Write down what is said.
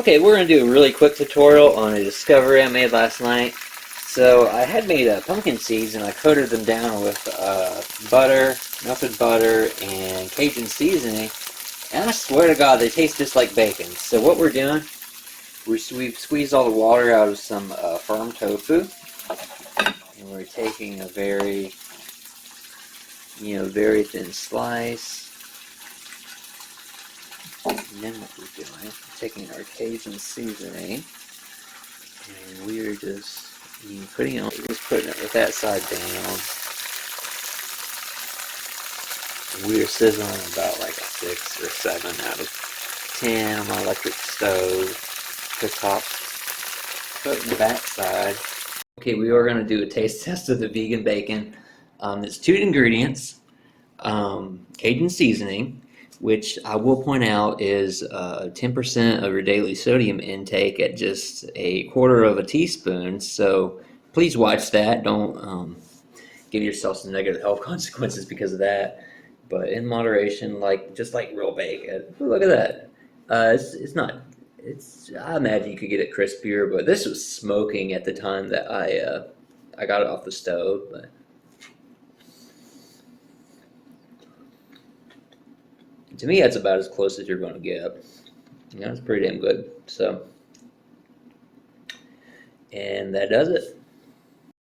Okay, we're going to do a really quick tutorial on a discovery I made last night. So I had made pumpkin seeds and I coated them down with butter, melted butter, and Cajun seasoning. And I swear to God, they taste just like bacon. So what we're doing, we've squeezed all the water out of some firm tofu. And we're taking a very thin slice. And then what we're doing, we're taking our Cajun seasoning, and we're just putting it with that side down. And we're sizzling about like a 6 or 7 out of 10 on my electric stove. Cooktop. Put in the back side. Okay, we are going to do a taste test of the vegan bacon. It's 2 ingredients: Cajun seasoning, which I will point out is 10% of your daily sodium intake at just a quarter of a teaspoon. So please watch that. Don't give yourself some negative health consequences because of that. But in moderation, just like real bacon. Ooh, look at that. It's not. I imagine you could get it crispier, but this was smoking at the time that I got it off the stove. But to me, that's about as close as you're going to get. That's pretty damn good. So, and that does it.